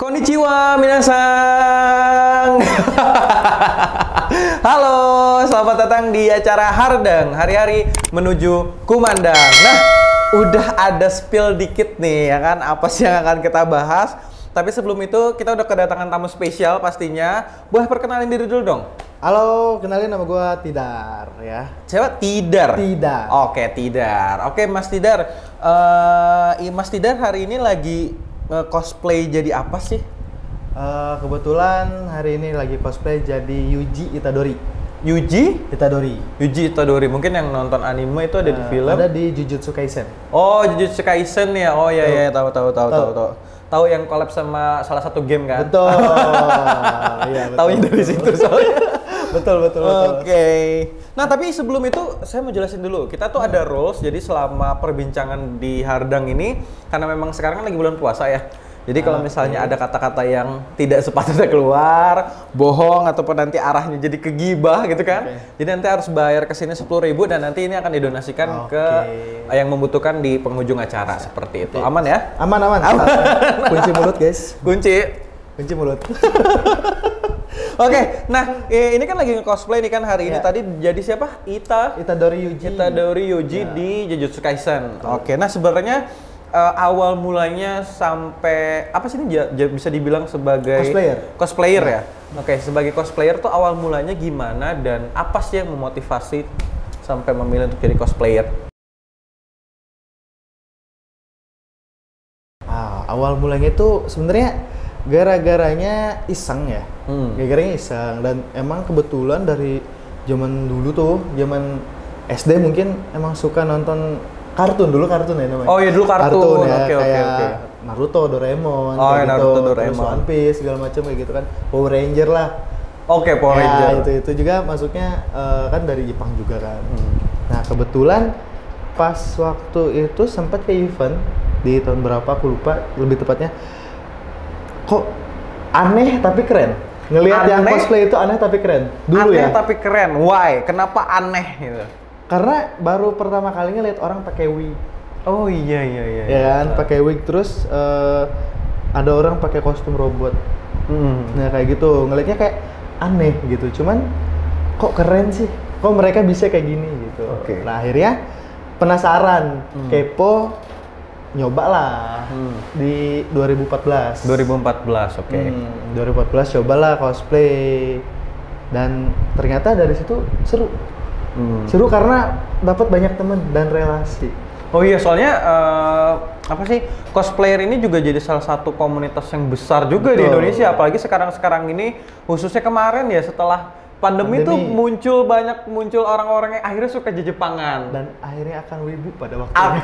Konnichiwa minasang. Halo, selamat datang di acara Hardang, hari-hari menuju Kumandang. Nah, udah ada spill dikit nih ya kan, apa sih yang akan kita bahas. Tapi sebelum itu kita udah kedatangan tamu spesial pastinya. Boleh perkenalin diri dulu dong. Halo, kenalin nama gua Tidar ya. Siapa? Tidar? Tidar. Oke, Tidar. Oke, Mas Tidar. Mas Tidar hari ini lagi cosplay jadi apa sih? Kebetulan hari ini lagi cosplay jadi Yuji Itadori. Yuji? Itadori. Yuji Itadori. Mungkin yang nonton anime itu ada di film. Ada di Jujutsu Kaisen. Oh, Jujutsu Kaisen ya. Oh iya, tahu. Tahu yang collab sama salah satu game kan? Betul. Iya, betul. Taunya dari situ soalnya. betul. Oke. Nah, tapi sebelum itu saya mau jelasin dulu. Kita tuh ada rules. Jadi selama perbincangan di Hardang ini, karena memang sekarang kan lagi bulan puasa ya. Jadi kalau misalnya ada kata-kata yang tidak sepatutnya keluar, bohong ataupun nanti arahnya jadi kegibah gitu kan. Jadi nanti harus bayar ke sini 10.000 dan nanti ini akan didonasikan ke yang membutuhkan di penghujung acara seperti itu. Aman ya? Aman. Kunci mulut, guys. Kunci mulut. Oke, nah ini kan lagi nge-cosplay nih kan hari ini. Tadi jadi siapa? Itadori Yuji di Jujutsu Kaisen. Oke, nah sebenarnya awal mulanya sampai apa sih ini bisa dibilang sebagai cosplayer ya? Oke, sebagai cosplayer tuh awal mulanya gimana dan apa sih yang memotivasi sampai memilih untuk jadi cosplayer? Awal mulanya itu sebenarnya gara-garanya iseng ya. Gara-garanya iseng dan emang kebetulan dari zaman dulu tuh, zaman SD mungkin emang suka nonton kartun ya namanya. Oh iya dulu kartun ya, oke. Naruto, Doraemon, oh ya Naruto, Doraemon, terus One Piece segala macam kayak gitu kan. Power Ranger lah. Oke, Power Ranger. Itu juga masuknya kan dari Jepang juga kan. Nah, kebetulan pas waktu itu sempat ke event di tahun berapa aku lupa, lebih tepatnya kok aneh tapi keren. Ngelihat yang cosplay itu aneh tapi keren. Dulu aneh ya. Tapi keren. Why? Kenapa aneh gitu? Karena baru pertama kalinya lihat orang pakai wig. Oh iya. Ya kan, pakai wig terus ada orang pakai kostum robot. Nah kayak gitu, ngelihatnya kayak aneh gitu. Cuman kok keren sih? Kok mereka bisa kayak gini gitu. Nah akhirnya penasaran, kepo, nyoba lah di 2014. 2014, oke. 2014 cobalah cosplay dan ternyata dari situ seru. Seru karena dapat banyak teman dan relasi. Oh iya, soalnya apa sih, cosplayer ini juga jadi salah satu komunitas yang besar juga di Indonesia, apalagi sekarang ini khususnya kemarin ya setelah pandemi tuh muncul orang-orang yang akhirnya suka Jepangan dan akhirnya akan wibu pada waktunya.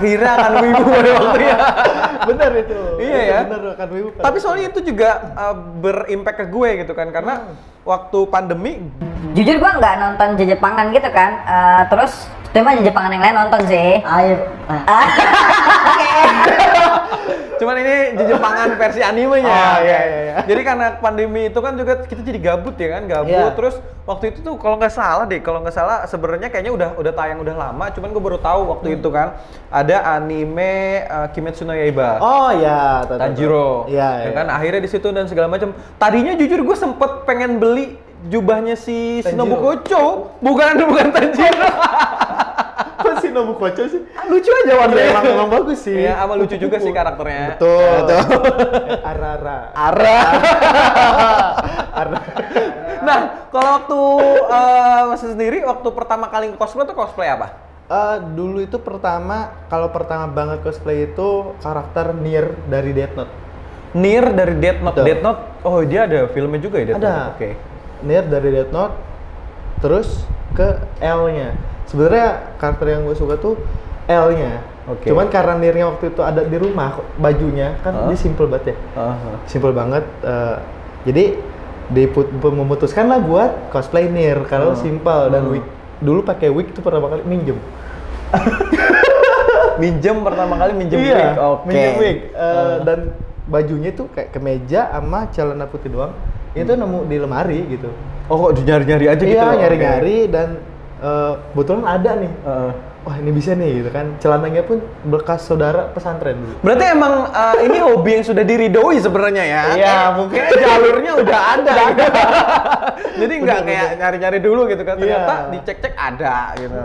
Benar itu. Iya ya. Benar akan wibu. Tapi soalnya itu juga berimpact ke gue gitu kan, karena waktu pandemi jujur gua nggak nonton Jepangan gitu kan, terus cuma Jepangan yang lain nonton sih. Cuman ini Jepangan versi animenya. Iya. Jadi karena pandemi itu kan juga kita jadi gabut ya kan, Terus waktu itu tuh kalau nggak salah sebenarnya kayaknya udah tayang udah lama, cuman gue baru tahu waktu itu kan ada anime Kimetsu no Yaiba. Oh iya, Tanjiro. Iya. Kan akhirnya di situ dan segala macam. Tadinya jujur gue sempet pengen beli jubahnya si Shinobu Kocho, bukan Tanjiro. Kok Shinobu Kocho sih? Lucu aja warnanya. Emang bagus sih. Iya, sama lucu juga sih karakternya. Betul. Ara. Nah, kalau waktu Mas sendiri waktu pertama kali cosplay tuh cosplay apa? Dulu itu pertama banget cosplay itu karakter Nier dari Death Note. Nier dari Death Note. Death Note. Oh, dia ada filmnya juga ya Death Note. Ada. Oke. Nier dari Death Note terus ke L-nya. Sebenarnya karakter yang gue suka tuh L-nya. Cuman karena Nier-nya waktu itu ada di rumah, bajunya kan dia simple banget ya. Simple banget. Jadi memutuskan lah buat cosplay Nier karena simple dan wig. Dulu pakai wig itu pertama kali minjem. Minjem wig. Minjem wig. Dan bajunya tuh kayak kemeja sama celana putih doang. Itu nemu di lemari gitu. Oh, kok nyari-nyari aja gitu? Iya, nyari-nyari dan kebetulan ada nih wah ini bisa nih gitu kan. Celananya pun bekas saudara pesantren dulu. Berarti emang ini hobi yang sudah diridoi sebenarnya ya? Iya, mungkin jalurnya udah ada. Gitu. Jadi nggak Bener, kayak nyari-nyari dulu gitu kan, ternyata Iya. dicek-cek ada gitu.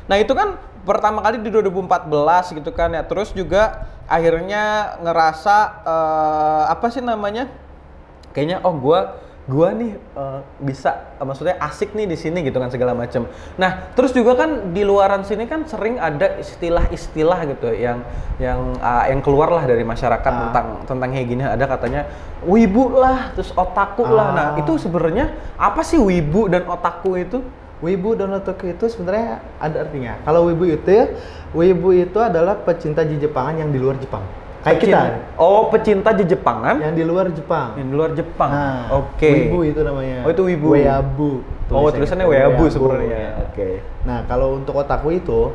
Nah itu kan pertama kali di 2014 gitu kan ya, terus juga akhirnya ngerasa apa sih namanya? Kayaknya gua nih bisa maksudnya asik nih di sini gitu kan segala macam. Nah, terus juga kan di luaran sini kan sering ada istilah-istilah gitu yang keluar lah dari masyarakat tentang kayak gini, ada katanya wibu lah, terus otaku lah. Nah, itu sebenarnya apa sih wibu dan otaku itu? Wibu dan otaku itu sebenarnya ada artinya. Kalau wibu itu adalah pecinta Jepangan yang di luar Jepang. Kayak kita. Oh, pecinta Jepangan Yang di luar Jepang. yang di luar Jepang. Nah, Oke. Wibu itu namanya. Oh, itu wibu. Weabu. Oh, tulisannya weabu sebenarnya. Ya. Oke. Nah, kalau untuk otaku itu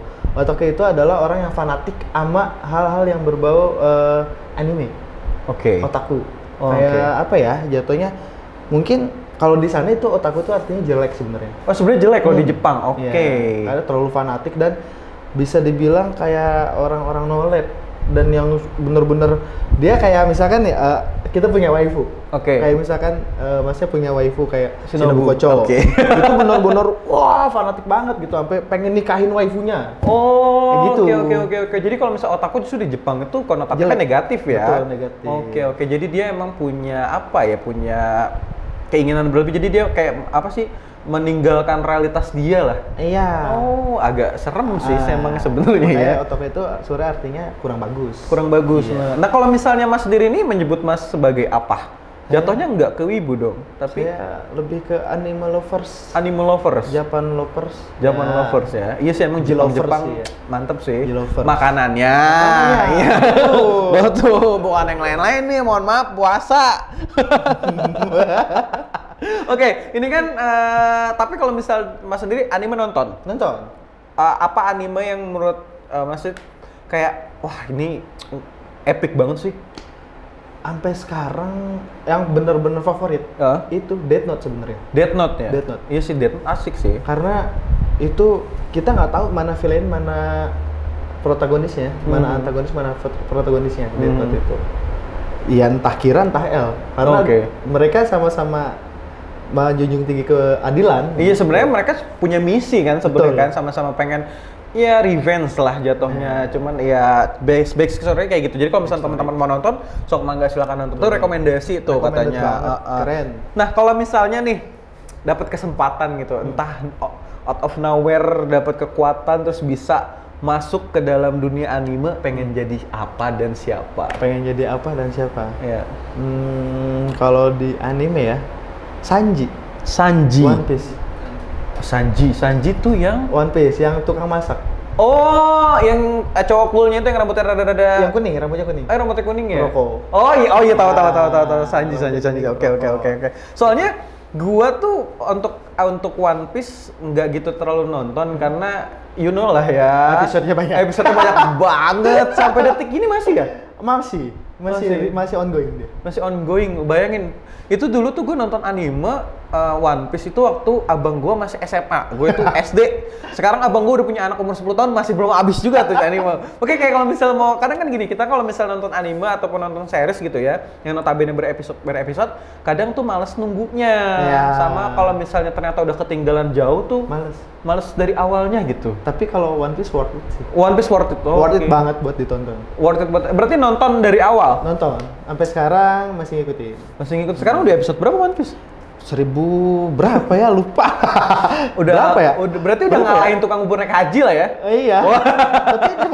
adalah orang yang fanatik sama hal-hal yang berbau anime. Oke. Otaku. Oh, Kayak apa ya? Jatuhnya mungkin kalau di sana itu otaku itu artinya jelek sebenarnya. Oh, sebenarnya jelek kalau di Jepang. Oke. Ya, karena terlalu fanatik dan bisa dibilang kayak orang-orang nolet dan yang bener-bener dia kayak misalkan ya kita punya waifu. Oke. Kayak misalkan masnya punya waifu kayak Shinobu. Shinobu Kocho. Oke. Itu bener-bener wah fanatik banget gitu sampai pengen nikahin waifunya. Oh, Kayak gitu. Oke. Jadi kalau misalnya otaku justru di Jepang itu konotatifnya Jelek. negatif ya. Betul, negatif. Oke. Jadi dia emang punya apa ya? Punya keinginan berlebih. Jadi dia kayak apa sih? Meninggalkan realitas dia lah. Iya. Oh, agak serem sih emang sebenarnya ya. Makanya otaku itu sebenarnya artinya kurang bagus. Kurang bagus. Iya. Nah, kalau misalnya Mas sendiri ini menyebut Mas sebagai apa? Jatuhnya nggak ke wibu dong, tapi Saya lebih ke anime lovers. anime lovers. Japan lovers. Japan Ya. lovers ya. Iya sih emang J-lovers Jepang sih ya. mantep sih. J-lovers. Makanannya. Makanannya. Iya. Betul, bukan yang lain-lain nih. Mohon maaf puasa. Oke, ini kan tapi kalau misal Mas sendiri anime nonton. Nonton. Apa anime yang menurut Mas kayak wah ini epic banget sih? Sampai sekarang yang bener-bener favorit itu Death Note sebenarnya. Death Note ya? Death Note. Iya sih, Death Note asik sih. Karena itu kita nggak tahu mana villain, mana protagonisnya, mana antagonis, mana protagonisnya Death Note itu. Ya entah Kira, entah L. Karena mereka sama-sama menjunjung tinggi keadilan. Iya sebenarnya mereka punya misi kan sebenarnya kan, Betul. sama-sama pengen ya revenge lah jatuhnya. Cuman ya basic story kayak gitu. Jadi kalau misalnya teman-teman mau nonton, sok mangga silakan nonton. Itu rekomendasi tuh Recommended katanya. banget, keren. Nah, kalau misalnya nih dapat kesempatan gitu, entah out of nowhere dapat kekuatan terus bisa masuk ke dalam dunia anime, pengen jadi apa dan siapa? Pengen jadi apa dan siapa? Ya. Kalau di anime ya, Sanji. One Piece. Sanji tuh yang One Piece yang tukang masak. oh, yang cowok coolnya itu yang rambutnya rada-rada Yang kuning, rambutnya kuning. rambutnya kuning ya? Roko. Oh iya tahu. Sanji. Oke. Soalnya gua tuh untuk One Piece nggak gitu terlalu nonton karena you know lah ya. Episodenya banyak. Episodenya banyak banget sampai detik ini masih ya? Masih ongoing dia. Masih ongoing. Bayangin, itu dulu tuh gue nonton anime One Piece itu waktu abang gue masih SMA, gue itu SD. Sekarang abang gue udah punya anak umur 10 tahun masih belum habis juga tuh anime. Oke, kayak kalau misal mau, kadang kan gini, kita kalau misal nonton anime ataupun nonton series gitu ya, yang notabene berepisode, kadang tuh males nunggunya. Ya. Sama kalau misalnya ternyata udah ketinggalan jauh tuh, males dari awalnya gitu. Tapi kalau One Piece worth it sih. One Piece worth it. Worth it banget buat ditonton. Worth it banget. Berarti nonton dari awal? Nonton. Sampai sekarang masih ngikutin. Masih ngikut. Sekarang udah episode berapa One Piece? 1000 berapa ya? Lupa. Udah berapa ya? Berarti udah ngalahin tukang bubur naik haji lah ya? Iya. Tapi itu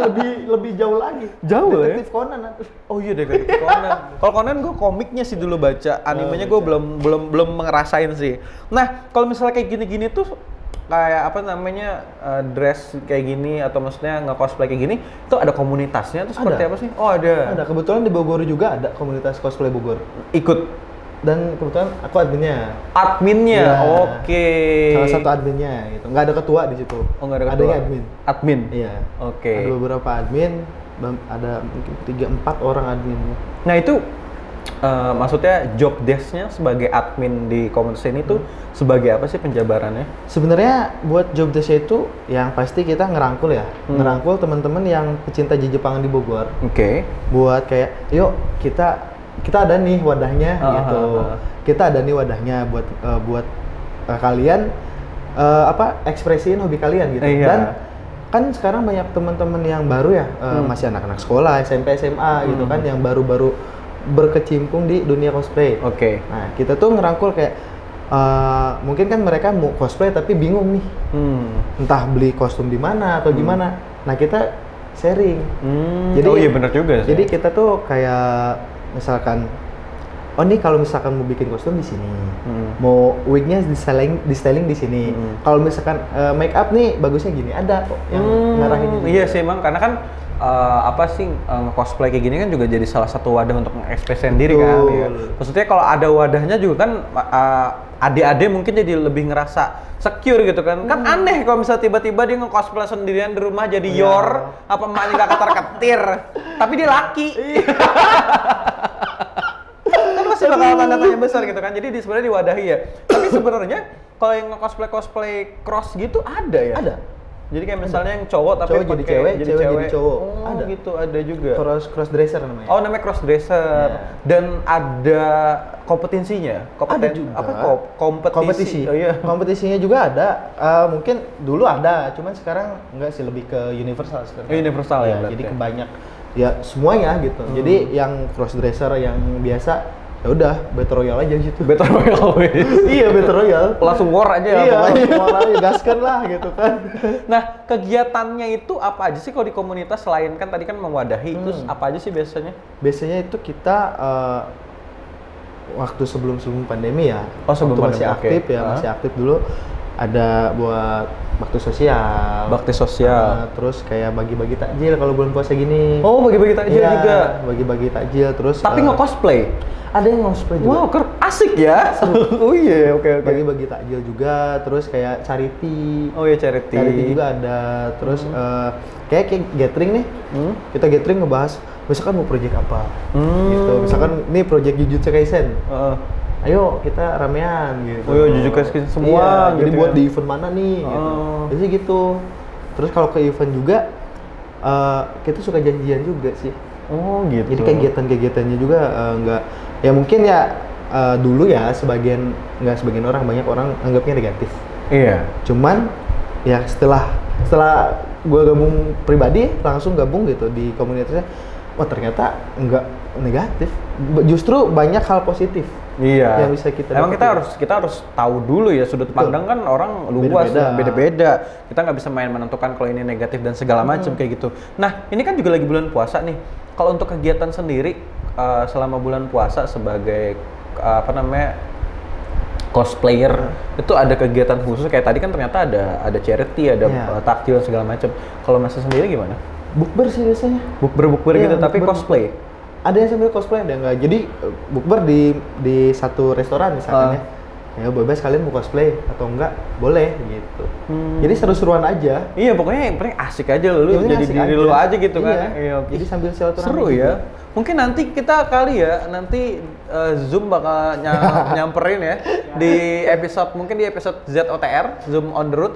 lebih jauh lagi. Jauh ya? Detektif Conan. Oh iya, Detektif Conan. Kalau Conan gue komiknya sih dulu baca, animenya gue belum ngerasain sih. Nah, kalau misalnya kayak gini-gini tuh kayak apa namanya dress kayak gini atau maksudnya nge-cosplay kayak gini, itu ada komunitasnya tuh seperti apa sih? Oh ada. Ada. Kebetulan di Bogor juga ada komunitas cosplay Bogor. Ikut? Dan kebetulan aku adminnya. Adminnya? Ya. Oke. Salah satu adminnya gitu. Nggak ada ketua di situ. Oh nggak ada ketua? Adanya admin. Admin? Iya. Oke. Ada beberapa admin, ada mungkin 3-4 orang adminnya. Nah itu maksudnya job desk-nya sebagai admin di komunitas ini tuh sebagai apa sih penjabarannya? Sebenarnya buat job desk itu yang pasti kita ngerangkul ya, ngerangkul teman-teman yang pecinta Jepangan di Bogor. Oke. Buat kayak, yuk kita ada nih wadahnya gitu. Kita ada nih wadahnya buat kalian ekspresiin hobi kalian gitu. Iya. Dan kan sekarang banyak teman-teman yang baru ya, masih anak-anak sekolah, SMP, SMA gitu kan, yang baru-baru berkecimpung di dunia cosplay. Oke. Nah, kita tuh ngerangkul kayak mungkin kan mereka mau cosplay tapi bingung nih. Entah beli kostum di mana atau gimana. Nah, kita sharing. Jadi oh iya benar juga sih. Jadi kita tuh kayak misalkan oh nih kalau misalkan mau bikin kostum di sini. Mau wignya di styling di sini. Kalau misalkan make up nih bagusnya gini, ada kok yang ngarahin. Iya sih emang karena kan cosplay kayak gini kan juga jadi salah satu wadah untuk mengekspresikan diri kan. Ya. Maksudnya kalau ada wadahnya juga kan adik-adik mungkin jadi lebih ngerasa secure gitu kan. Kan aneh kalau misalnya tiba-tiba dia nge-cosplay sendirian di rumah jadi Yor, apa emaknya gak ketar-ketir, tapi dia laki. Kan masih bakal tanda tanya besar gitu kan. Jadi sebenarnya diwadahi ya. Tapi sebenarnya kalau yang nge-cosplay cross gitu ada ya? Ada. Jadi kayak misalnya yang cowok tapi cowok jadi cewek, cewek jadi cowok. Oh, ada gitu, ada juga. Cross dresser namanya. Oh, namanya cross dresser. Dan ada kompetisinya. Ada juga. Kompetisi. Oh, iya. Kompetisinya juga ada. Mungkin dulu ada, cuman sekarang enggak sih, lebih ke universal sekarang. Universal ya. Jadi kebanyak ya semuanya gitu. Jadi yang cross dresser yang biasa ya udah Battle Royale aja gitu. Battle Royale. Iya, Battle Royale. Langsung war aja ya. Iya, war aja, gaskan lah gitu kan. Nah, kegiatannya itu apa aja sih kalau di komunitas selain kan tadi kan mewadahi, terus apa aja sih biasanya? Biasanya itu kita waktu sebelum pandemi ya. Oh, sebelum waktu masih pandemi, aktif ya, masih aktif dulu ada buat bakti sosial. Bakti sosial. Terus kayak bagi-bagi takjil kalau bulan puasa gini. Oh, bagi-bagi takjil juga. Bagi-bagi takjil terus. Tapi nge-cosplay. Ada yang cosplay juga. Wow, asik ya. Oh iya, oke. Bagi-bagi takjil juga, terus kayak charity. Oh iya, charity. Charity juga ada. Terus kayak gathering nih. Kita gathering ngebahas misalkan mau project apa. Gitu. Misalkan ini project Jujutsu Kaisen. Ayo kita ramean gitu. Oh iya, Jujutsu Kaisen semua iya, gitu. Jadi buat di event mana nih gitu. Jadi gitu. Terus kalau ke event juga kita suka janjian juga sih. Oh gitu. Jadi kegiatan-kegiatannya juga nggak ya mungkin ya dulu ya sebagian orang banyak orang anggapnya negatif. Iya. Cuman ya setelah gue gabung pribadi langsung gabung gitu di komunitasnya, wah ternyata nggak negatif, justru banyak hal positif. Iya. Yang bisa kita. Emang kita harus tahu dulu ya sudut pandang kan orang luas, beda-beda. Kita nggak bisa main menentukan kalau ini negatif dan segala macam kayak gitu. Nah ini kan juga lagi bulan puasa nih. Kalau untuk kegiatan sendiri selama bulan puasa sebagai cosplayer itu ada kegiatan khusus kayak tadi kan ternyata ada charity, ada takjil segala macam. Kalau Mas sendiri gimana? Bukber sih biasanya. Bukber gitu tapi cosplay. Ada yang sambil cosplay, ada enggak. Jadi bukber di satu restoran misalkan ya bebas kalian mau cosplay atau enggak boleh gitu. Jadi seru-seruan aja. Iya pokoknya yang paling asik aja lu jadi diri lu aja gitu kan. Iya. Jadi sambil silaturahmi. Seru ya. Mungkin nanti kita nanti Zoom bakal nyamperin ya di episode ZOTR, Zoom on the road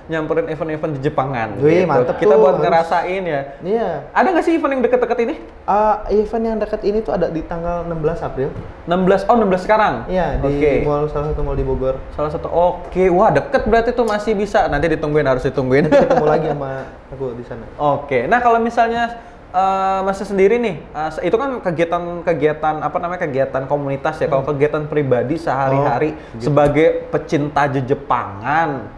nyamperin event-event di Jepangan. Wih, gitu. mantep kita tuh, buat ngerasain ya. Iya. Ada nggak sih event yang deket-deket ini? Event yang dekat ini tuh ada di tanggal 16 April. 16 sekarang? Iya, di salah satu mall di Bogor. Salah satu, oke. Wah deket berarti tuh masih bisa. Nanti harus ditungguin. Nanti ketemu lagi sama aku di sana. Oke, nah kalau misalnya Masnya sendiri nih, itu kan kegiatan komunitas ya. Kalau kegiatan pribadi sehari-hari sebagai pecinta Jepangan,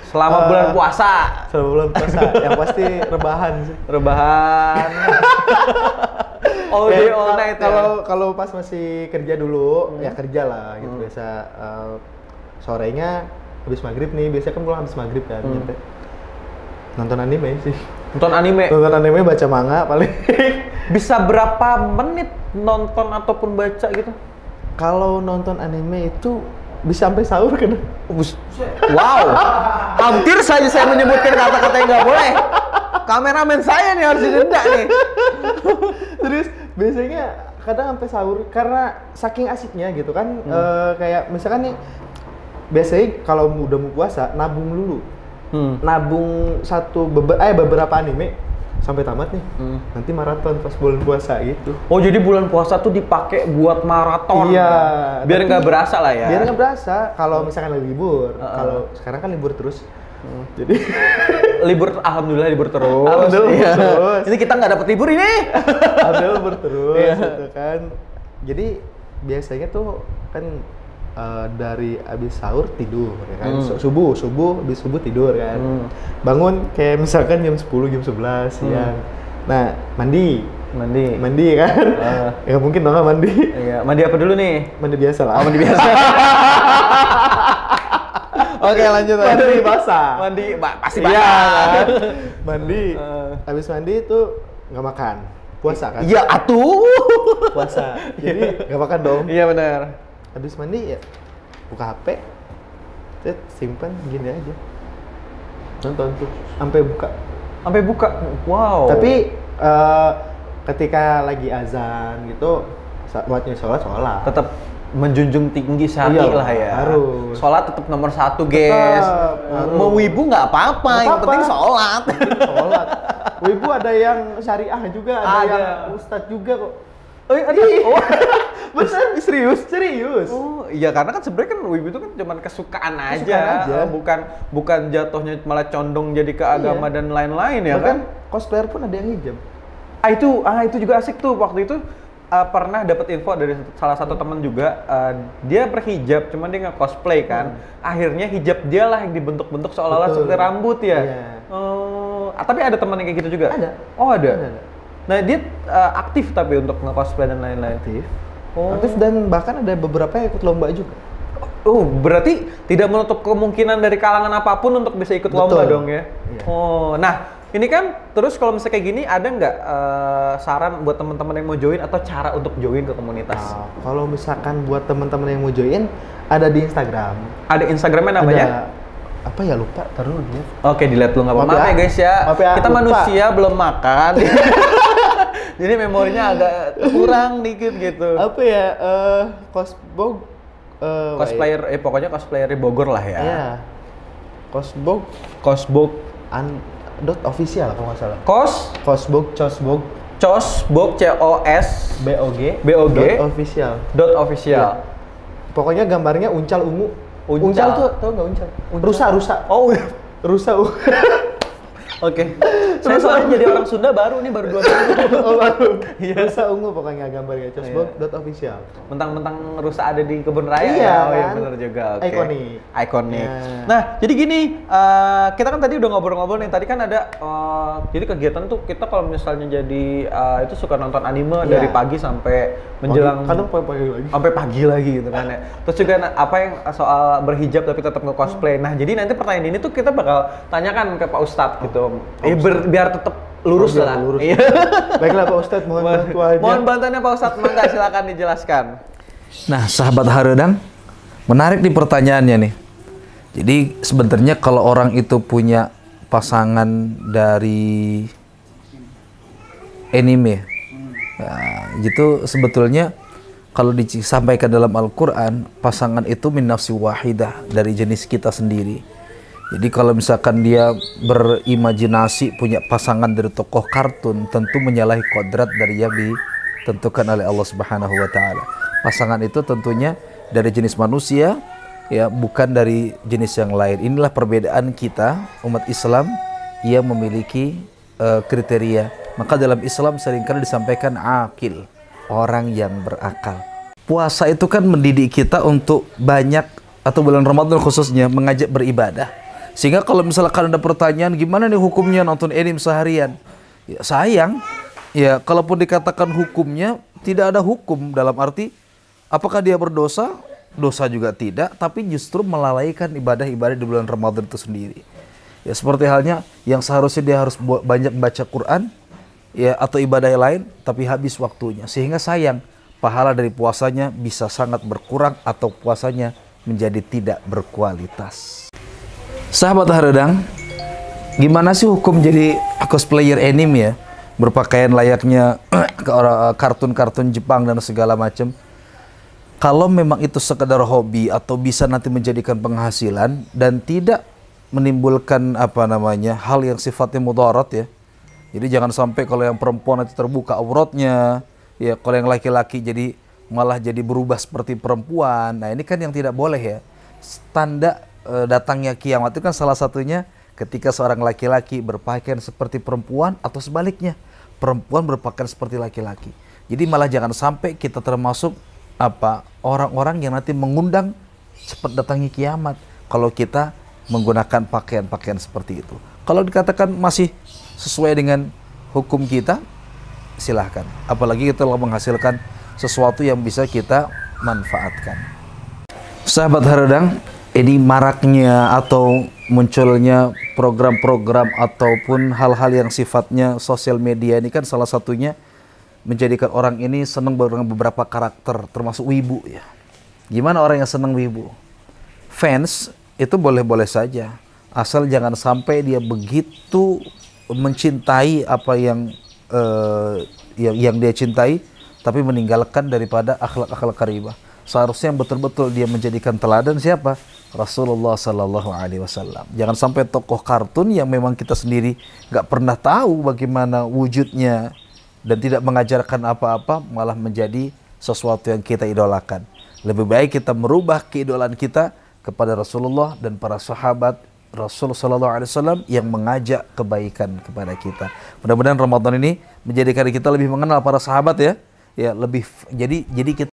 selama bulan puasa. Selama bulan puasa, yang pasti rebahan sih. Rebahan. All day all night. Kalau pas masih kerja dulu, ya kerja lah gitu. Biasa sorenya habis maghrib nih, biasanya kan pulang habis maghrib kan. Nonton anime sih. Nonton anime, baca manga paling. Bisa berapa menit nonton ataupun baca gitu? Kalau nonton anime itu bisa sampai sahur kan? Wow, hampir saja saya menyebutkan kata-kata yang nggak boleh. Kameramen saya nih harus didenda nih. Terus biasanya kadang sampai sahur karena saking asiknya gitu kan. Kayak misalkan nih biasanya kalau udah mau puasa nabung dulu. Nabung beberapa anime sampai tamat nih. Nanti maraton pas bulan puasa gitu. Oh, jadi bulan puasa tuh dipakai buat maraton. Iya. Biar nggak berasa lah ya. Biar nggak berasa kalau misalkan lagi libur. Kalau sekarang kan libur terus. Jadi alhamdulillah libur terus. Alhamdulillah Iya. terus. Ini kita nggak dapat libur ini. Alhamdulillah libur terus Iya. gitu kan. Jadi biasanya tuh kan dari abis sahur tidur ya kan. Subuh abis subuh tidur kan. Bangun kayak misalkan jam 10, jam 11 siang. Nah, mandi kan. Ya mungkin dong nggak mandi. Iya, mandi apa dulu nih? Mandi biasa lah. Mandi biasa. Oke, lanjut. Mandi basah. Pasti Iya basah. kan? Mandi. Habis mandi itu nggak makan. Puasa kan? Iya, atuh. Puasa. Jadi nggak makan dong. Iya benar. Habis mandi ya buka HP. Simpan gini aja. Nonton tuh sampai buka. Sampai buka. Wow. Tapi ketika lagi azan gitu buatnya sholat. Tetap menjunjung tinggi syari Iya, lah ya. harus. Sholat tetap nomor 1, guys. harus. Mau wibu nggak apa-apa, yang penting sholat. Sholat. Wibu ada yang syariah juga, ada Ada. yang ustadz juga kok. Oh, ada. Oh, Bener? Serius? Oh, iya karena kan sebenarnya kan wibu itu kan cuman kesukaan aja. Kesukaan aja. Bukan jatuhnya malah condong jadi ke agama dan lain-lain ya Bahkan kan. cosplayer pun ada yang hijab. Itu juga asik tuh waktu itu. Pernah dapat info dari salah satu teman juga, dia berhijab, cuman dia nggak cosplay kan. Akhirnya hijab dia lah yang dibentuk-bentuk seolah-olah Betul. seperti rambut ya. Iya. Tapi ada teman yang kayak gitu juga? Ada. Oh ada. Ada. Nah dia aktif tapi untuk nge-cosplay dan lain-lain. Aktif dan bahkan ada beberapa yang ikut lomba juga. Oh berarti tidak menutup kemungkinan dari kalangan apapun untuk bisa ikut lomba dong ya? Iya. Oh nah. Ini kan terus kalau misalnya kayak gini ada nggak saran buat teman-teman yang mau join atau cara untuk join ke komunitas? Kalau misalkan buat teman-teman yang mau join ada di Instagram. Ada Instagramnya namanya? Ada, apa ya lupa terus dia. Oke dilihat dulu nggak apa-apa. Maaf ya guys ya. Kita lupa. manusia belum makan. Jadi memorinya agak kurang dikit gitu. Apa ya Cosplayer, pokoknya cosplayer di Bogor lah ya. Iya. Cosbog .official kalau nggak salah. Cosbog Cosbog COSBOG BOG official. .official. Pokoknya gambarnya uncal ungu. Uncal tuh tau nggak uncal? Rusa. Oh, Rusa. Oke. Saya soalnya jadi orang Sunda baru 2 minggu. Oh baru. Iya. Rusa ungu pokoknya gambarnya. Cosbog.official. Mentang-mentang rusa ada di kebun raya iya, ya. Oh kan? iya benar juga. Oke. Ikonik. Yeah. Nah, jadi gini, kita kan tadi udah ngobrol-ngobrol nih. Tadi kan ada jadi kegiatan tuh kita kalau misalnya jadi itu suka nonton anime dari pagi sampai menjelang kadang pagi lagi. Sampai pagi lagi gitu kan ya. Terus juga apa yang soal berhijab tapi tetap nge-cosplay. Nah, jadi nanti pertanyaan ini tuh kita bakal tanyakan ke Pak Ustadz gitu. Biar tetap lurus lah. Lurus. Iya. Baiklah Pak Ustadz, mohon bantuannya. Mohon bantuannya Pak Ustadz, mangga silakan dijelaskan. Nah, sahabat Haredang, menarik nih pertanyaannya nih. Jadi sebenarnya kalau orang itu punya pasangan dari anime, nah, gitu sebetulnya kalau disampaikan dalam Al-Quran, pasangan itu min nafsi wahidah, dari jenis kita sendiri. Jadi kalau misalkan dia berimajinasi punya pasangan dari tokoh kartun, tentu menyalahi kodrat dari yang ditentukan oleh Allah Subhanahu wa taala. Pasangan itu tentunya dari jenis manusia, ya, bukan dari jenis yang lain. Inilah perbedaan kita umat Islam yang memiliki kriteria. Maka dalam Islam seringkali disampaikan akil, orang yang berakal. Puasa itu kan mendidik kita untuk banyak, atau bulan Ramadan khususnya, mengajak beribadah. Sehingga kalau misalkan ada pertanyaan gimana nih hukumnya nonton anime seharian, ya sayang, ya kalaupun dikatakan hukumnya, tidak ada hukum dalam arti apakah dia berdosa? Dosa juga tidak, tapi justru melalaikan ibadah-ibadah di bulan Ramadan itu sendiri. Ya seperti halnya yang seharusnya dia harus banyak baca Quran, ya, atau ibadah yang lain, tapi habis waktunya, sehingga sayang pahala dari puasanya bisa sangat berkurang atau puasanya menjadi tidak berkualitas. Sahabat Haredang, gimana sih hukum jadi cosplayer anime ya? berpakaian layaknya kartun-kartun Jepang dan segala macam. Kalau memang itu sekedar hobi atau bisa nanti menjadikan penghasilan dan tidak menimbulkan hal yang sifatnya mudarat ya. Jadi jangan sampai kalau yang perempuan nanti terbuka auratnya, ya kalau yang laki-laki jadi malah jadi berubah seperti perempuan. Nah, ini kan yang tidak boleh ya. Tanda datangnya kiamat itu kan salah satunya ketika seorang laki-laki berpakaian seperti perempuan atau sebaliknya, perempuan berpakaian seperti laki-laki. Jadi malah jangan sampai kita termasuk orang-orang yang nanti mengundang cepat datangnya kiamat kalau kita menggunakan pakaian-pakaian seperti itu. Kalau dikatakan masih sesuai dengan hukum kita, silahkan. Apalagi kita telah menghasilkan sesuatu yang bisa kita manfaatkan. Sahabat Haradang, ini maraknya atau munculnya program-program ataupun hal-hal yang sifatnya sosial media ini kan salah satunya menjadikan orang ini senang dengan beberapa karakter, termasuk wibu ya. Gimana orang yang senang wibu? Fans itu boleh-boleh saja, asal jangan sampai dia begitu mencintai apa yang dia cintai, tapi meninggalkan daripada akhlak-akhlak karibah. Seharusnya yang betul-betul dia menjadikan teladan siapa? Rasulullah Sallallahu Alaihi Wasallam. Jangan sampai tokoh kartun yang memang kita sendiri nggak pernah tahu bagaimana wujudnya dan tidak mengajarkan apa-apa malah menjadi sesuatu yang kita idolakan. Lebih baik kita merubah keidolan kita kepada Rasulullah dan para sahabat Rasul Sallallahu Alaihi Wasallam yang mengajak kebaikan kepada kita. Mudah-mudahan Ramadan ini menjadikan kita lebih mengenal para sahabat ya. Ya lebih jadi kita.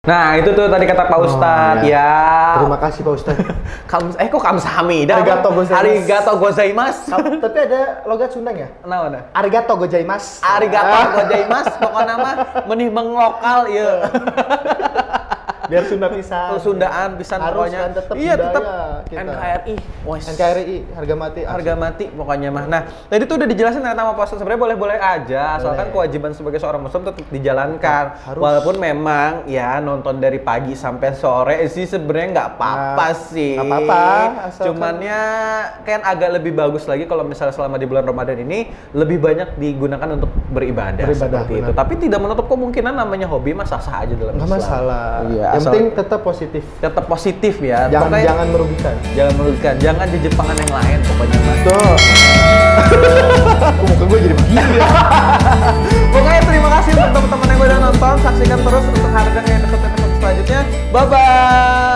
Nah itu tuh tadi kata Pak Ustadz ya. Terima kasih Pak Ustadz. Kok kamsahamnida? Arigato gozaimasu. Tapi ada logat Sunda ya? Nah. Arigato gozaimasu. Arigato gozaimasu. Pokoknya mah menih menglokal ya. Biar Sunda pisan. Sundaan pisan pokoknya. Kan tetap iya tetap NKRI. Wes. NKRI harga mati. Harga mati pokoknya mah. Nah, tadi tuh udah dijelasin ternyata sama Pak Ustadz sebenarnya boleh-boleh aja, asalkan kewajiban sebagai seorang muslim tetap dijalankan. Harus. Walaupun memang ya nonton dari pagi sampai sore sih sebenarnya nggak apa-apa sih. Nggak apa-apa. Cuman ya kan agak lebih bagus lagi kalau misalnya selama di bulan Ramadan ini lebih banyak digunakan untuk beribadah seperti itu. Tapi tidak menutup kemungkinan namanya hobi mah sah-sah aja dalam Islam. Nggak masalah. Iya. Yang penting tetap positif. Tetap positif ya. Jangan merugikan. Jangan merugikan. Jangan jejepangan yang lain pokoknya mas. Tuh. Muka gue jadi begini. Pokoknya terima kasih untuk teman-teman yang udah nonton. Saksikan terus untuk Haradang yang episode selanjutnya. Bye bye.